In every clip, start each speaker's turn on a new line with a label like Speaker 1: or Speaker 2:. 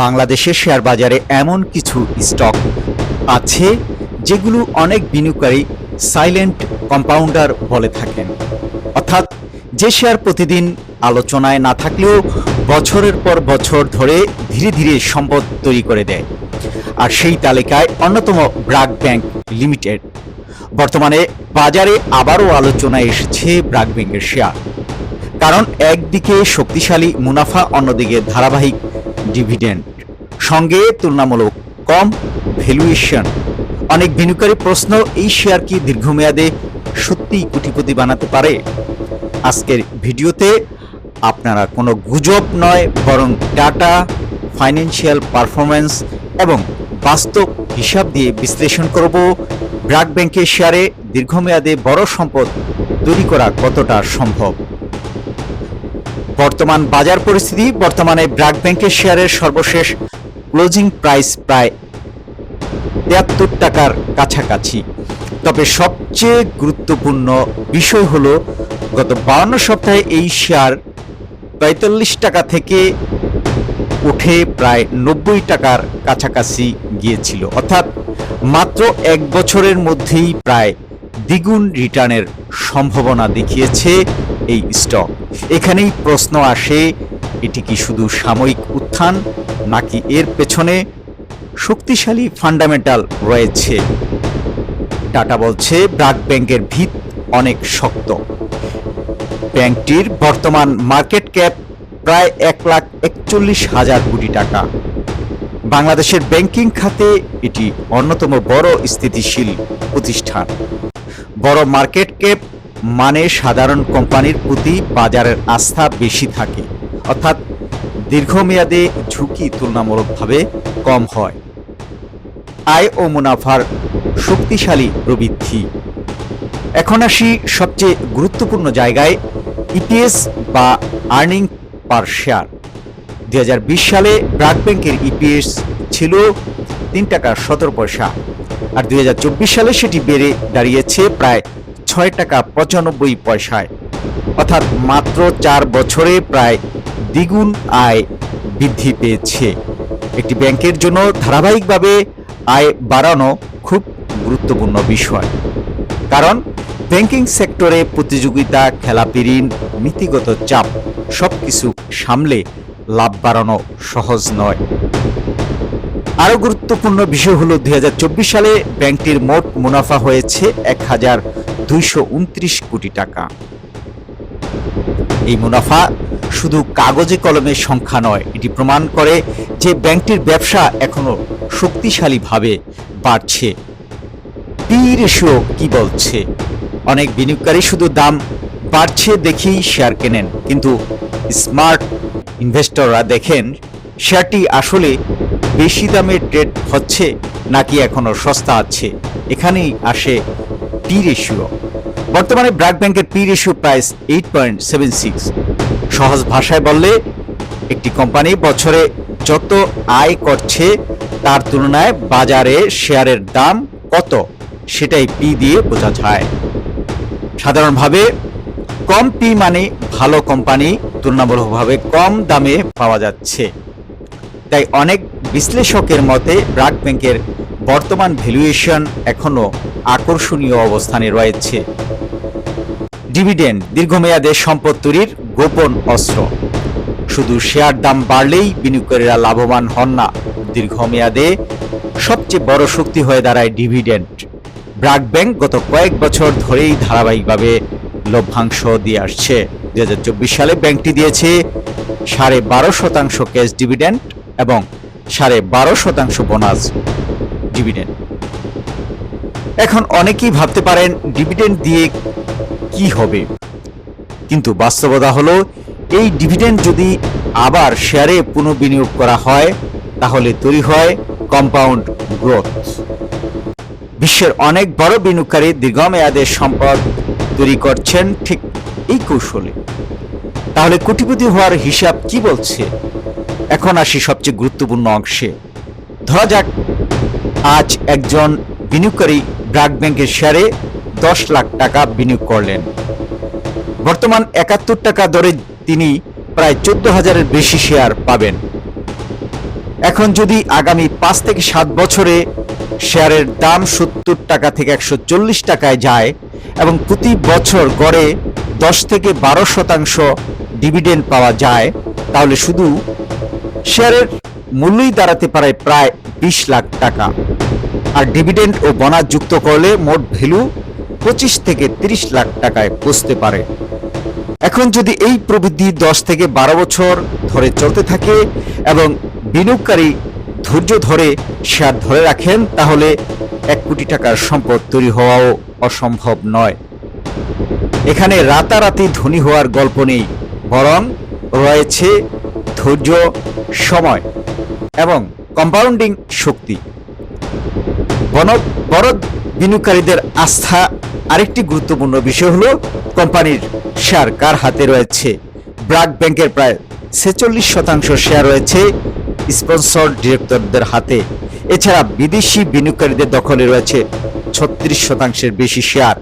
Speaker 1: বাংলাদেশের শেয়ার বাজারে এমন কিছু স্টক আছে যেগুলো অনেক বিনিয়োগকারী সাইলেন্ট কম্পাউন্ডার বলে থাকেন, অর্থাৎ যে শেয়ার প্রতিদিন আলোচনায় না থাকলেও বছরের পর বছর ধরে ধীরে ধীরে সম্পদ তৈরি করে দেয়। আর সেই তালিকায় অন্যতম ব্র্যাক ব্যাংক লিমিটেড। বর্তমানে বাজারে আবারও আলোচনায় এসেছে ব্র্যাক ব্যাংকের শেয়ার, কারণ একদিকে শক্তিশালী মুনাফা, অন্যদিকে ধারাবাহিক ডিভিডেন্ড, সঙ্গে তুলনামূলক কম ভ্যালুয়েশন। অনেক বিনিয়োগকারী প্রশ্ন, এই শেয়ার কি দীর্ঘমেয়াদে সত্যিই কোটিপতি বানাতে পারে? আজকের ভিডিওতে আপনারা কোনো গুজব নয়, বরং ডাটা, ফাইন্যান্সিয়াল পারফরম্যান্স এবং বাস্তব হিসাব দিয়ে বিশ্লেষণ করব ব্র্যাক ব্যাংকের শেয়ারে দীর্ঘমেয়াদে বড় সম্পদ তৈরি করা কতটা সম্ভব। বর্তমান বাজার পরিস্থিতি। বর্তমানে ব্র্যাক ব্যাংকের শেয়ারের সর্বশেষ ক্লোজিং প্রাইস প্রায় ৭৩ টাকার কাছাকাছি। তবে সবচেয়ে গুরুত্বপূর্ণ বিষয় হলো, গত ৫২ সপ্তাহে এই শেয়ার ৪৫ টাকা থেকে উঠে প্রায় ৯০ টাকার কাছাকাছি গিয়েছিল, অর্থাৎ মাত্র এক বছরের মধ্যেই প্রায় দ্বিগুণ রিটার্নের সম্ভাবনা দেখিয়েছে এই স্টক। এখানেই প্রশ্ন আসে, এটি কি শুধু সাময়িক উত্থান, নাকি এর পেছনে শক্তিশালী ফান্ডামেন্টাল রয়েছে? ডাটা বলছে ব্র্যাক ব্যাংকের ভিত অনেক শক্ত। ব্যাংকটির বর্তমান মার্কেট ক্যাপ প্রায় ১,৪১,০০০ কোটি টাকা। বাংলাদেশের ব্যাংকিং খাতে এটি অন্যতম বড় স্থিতিশীল প্রতিষ্ঠান। বড় মার্কেট ক্যাপ মানে সাধারণ কোম্পানির প্রতি বাজারের আস্থা বেশি থাকে, অর্থাৎ দীর্ঘমেয়াদে ঝুঁকি তুলনামূলকভাবে কম হয়। আয় ও মুনাফার শক্তিশালী প্রবৃদ্ধি। এখন আসি সবচেয়ে গুরুত্বপূর্ণ জায়গায়, ইপিএস বা আর্নিং পার শেয়ার। ২০২০ সালে ব্র্যাক ব্যাংকের ইপিএস ছিল ৩ টাকা ১৭ পয়সা, আর ২০২৪ সালে সেটি বেড়ে দাঁড়িয়েছে প্রায় ৬ টাকা ৯৫ পয়সায়, অর্থাৎ মাত্র ৪ বছরে প্রায় দ্বিগুণ আয় বৃদ্ধি পেয়েছে। একটি ব্যাংকের জন্য ধারাবাহিকভাবে আয় বাড়ানো খুব গুরুত্বপূর্ণ বিষয়, কারণ ব্যাংকিং সেক্টরে প্রতিযোগিতা, খেলাপি ঋণ, নীতিগত চাপ সবকিছু সামলে লাভ বাড়ানো সহজ নয়। আরও গুরুত্বপূর্ণ বিষয় হলো, ২০২৪ সালে ব্যাংকটির মোট মুনাফা হয়েছে ১,২২৯ কোটি টাকা। এই মুনাফা শুধু কাগজে কলমের সংখ্যা নয়, এটি প্রমাণ করে যে ব্যাংকটির ব্যবসা এখনো শক্তিশালীভাবে বাড়ছে। পি রেশিও কি বলছে? অনেক বিনিয়োগকারী শুধু দাম বাড়ছে দেখেই শেয়ার কেনেন, কিন্তু স্মার্ট ইনভেস্টররা দেখেন শেয়ারটি আসলে বেশি দামে ট্রেড হচ্ছে নাকি এখনো সস্তা আছে। এখানেই আসে পি রেশিও। বর্তমানে ব্র্যাক ব্যাংকের পি রেশিও প্রাইস 8.76। সহজ ভাষায় বললে, একটি কোম্পানি বছরে যত আয় করছে তার তুলনায় বাজারে শেয়ারের দাম কত, সেটাই পি দিয়ে বোঝা যায়। সাধারণভাবে কম পি মানে ভালো কোম্পানি তুলনামূলকভাবে কম দামে পাওয়া যাচ্ছে। তাই অনেক বিশ্লেষকের মতে ব্র্যাক ব্যাংকের বর্তমান ভ্যালুয়েশন এখনো আকর্ষণীয় অবস্থানে রয়েছে। ডিভিডেন্ড দীর্ঘমেয়াদে সম্পদ তৈরির গোপন অস্ত্র। শুধু শেয়ার দাম বাড়লেই বিনিয়োগকারীরা লাভবান হন না, দীর্ঘমেয়াদে সবচেয়ে বড় শক্তি হয়ে দাঁড়ায় ডিভিডেন্ড। ব্র্যাক ব্যাংক গত কয়েক বছর ধরেই ধারাবাহিকভাবে লভ্যাংশ দিয়ে আসছে। ২০২৪ সালে ব্যাংকটি দিয়েছে ১২.৫% ক্যাশ ডিভিডেন্ড এবং ১২.৫% বোনাস ডিভিডেন্ড। এখন অনেকেই ভাবতে পারেন, ডিভিডেন্ড দিয়ে কি হবে? কিন্তু বাস্তবতা হলো, এই ডিভিডেন্ড যদি আবার শেয়ারে পুনঃবিনিয়োগ করা হয়, তাহলে তৈরি হয় কম্পাউন্ড গ্রোথ। বিশ্বের অনেক বড় বিনিয়োগকারী দীর্ঘমেয়াদে সম্পদ তৈরি করছেন ঠিক এই কৌশলে। তাহলে কোটিপতি হওয়ার হিসাব কি বলছে? এখন আসি সবচেয়ে গুরুত্বপূর্ণ অংশে। ধরা যাক আজ একজন বিনিয়োগকারী ব্র্যাক ব্যাংকের শেয়ারে ১০ লাখ টাকা বিনিয়োগ করলেন। বর্তমান ৭১ টাকা দরে তিনি প্রায় ১৪,০০০-এর বেশি শেয়ার পাবেন। এখন যদি আগামী 5 থেকে 7 বছরে শেয়ারের দাম 70 টাকা থেকে 140 টাকায় যায় এবং প্রতি বছর গড়ে 10 থেকে 12% ডিভিডেন্ড পাওয়া যায়, তাহলে শুধু শেয়ারের মূল্যই দাঁড়াতে পারে প্রায় 20 লাখ টাকা। আর ডিভিডেন্ড ও বোনাস যুক্ত করলে মোট ভ্যালু 25 থেকে 30 লাখ টাকায় পৌঁছতে পারে। এখন যদি এই প্রবৃদ্ধি 10 থেকে 12 বছর ধরে চলতে থাকে এবং বিনিয়োগকারী ধৈর্য ধরে শেয়ার ধরে রাখেন, তাহলে 1 কোটি টাকার সম্পদ তৈরি হওয়াও অসম্ভব নয়। এখানে রাতারাতি ধনী হওয়ার গল্প নেই, বরং রয়েছে ধৈর্য, সময় এবং কম্পাউন্ডিং শক্তি। বড় বিনিয়োগকারীদের আস্থা আরেকটি গুরুত্বপূর্ণ বিষয় হলো কোম্পানির শেয়ার কার হাতে রয়েছে। ব্র্যাক ব্যাংকের প্রায় 46% শেয়ার রয়েছে স্পন্সর ডিরেক্টরদের হাতে। এছাড়া বিদেশি বিনিয়োগকারীদের দখলে রয়েছে 36% বেশি শেয়ার।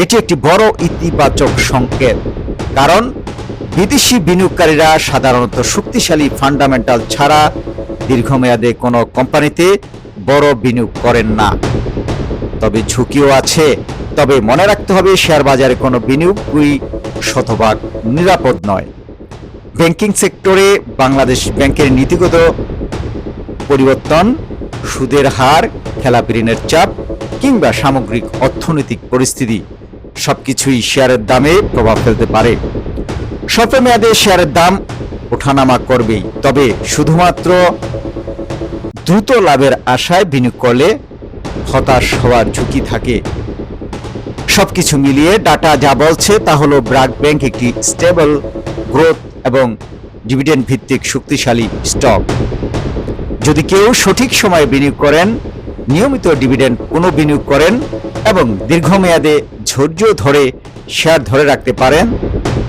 Speaker 1: এটি একটি বড় ইতিবাচক সংকেত, কারণ বিদেশি বিনিয়োগকারীরা সাধারণত শক্তিশালী ফান্ডামেন্টাল ছাড়া দীর্ঘমেয়াদে কোনো কোম্পানিতে বড় বিনিয়োগ করেন না। তবে ঝুঁকিও আছে। তবে মনে রাখতে হবে, শেয়ার বাজারে কোনো বিনিয়োগই শতভাগ নিরাপদ নয়। ব্যাংকিং সেক্টরে বাংলাদেশ ব্যাংকের নীতিগত পরিবর্তন, সুদের হার, খেলাপি ঋণের চাপ কিংবা সামগ্রিক অর্থনৈতিক পরিস্থিতি সবকিছুই শেয়ারের দামে প্রভাব ফেলতে পারে। স্বল্প মেয়াদে শেয়ারের দাম ওঠানামা করবেই, তবে শুধুমাত্র দ্রুত লাভের আশায় বিনিয়োগ করলে হতাশ হওয়ার ঝুঁকি থাকে। সবকিছু মিলিয়ে ডাটা যা বলছে তা হলো ব্র্যাক ব্যাংক একটি স্টেবল, গ্রোথ এবং ডিভিডেন্ড ভিত্তিক শক্তিশালী স্টক। যদি কেউ সঠিক সময়ে বিনিয়োগ করেন, নিয়মিত ডিভিডেন্ড পুনঃবিনিয়োগ করেন এবং দীর্ঘমেয়াদে ধৈর্য ধরে শেয়ার ধরে রাখতে পারেন,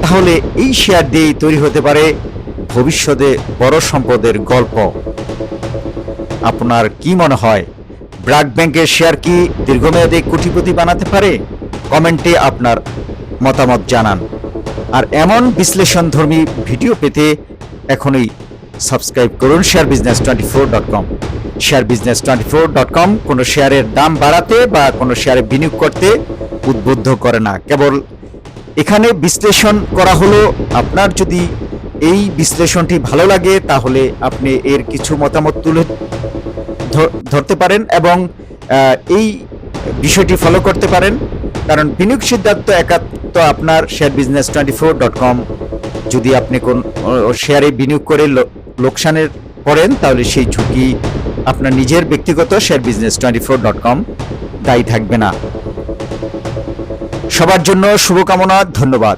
Speaker 1: তাহলে এই শেয়ার দিয়েই তৈরি হতে পারে ভবিষ্যতে বড় সম্পদের গল্প। আপনার কি মনে হয়, ব্র্যাক ব্যাংকের শেয়ার কি দীর্ঘমেয়াদে কোটিপতি বানাতে পারে? কমেন্টে আপনার মতামত জানান। আর এমন বিশ্লেষণধর্মী ভিডিও পেতে এখনই সাবস্ক্রাইব করুন sharebusiness24.com। sharebusiness24.com কোনো শেয়ারের দাম বাড়াতে বা কোনো শেয়ারে বিনিয়োগ করতে উদ্বুদ্ধ করে না। কেবল এখানে বিশ্লেষণ করা হলো। আপনার যদি এই বিশ্লেষণটি ভালো লাগে, তাহলে আপনি এর কিছু মতামত তুলে ধরতে পারেন এবং এই বিষয়টি ফলো করতে পারেন। কারণ বিনিয়োগ সিদ্ধান্ত একাত্ম আপনার। sharebusiness24.com যদি আপনি কোন শেয়ারে বিনিয়োগ করে লোকসানের পড়েন, তাহলে সেই ঝুঁকি আপনার নিজের ব্যক্তিগত। sharebusiness24.com দায়ী থাকবে না। সবার জন্য শুভকামনা। ধন্যবাদ।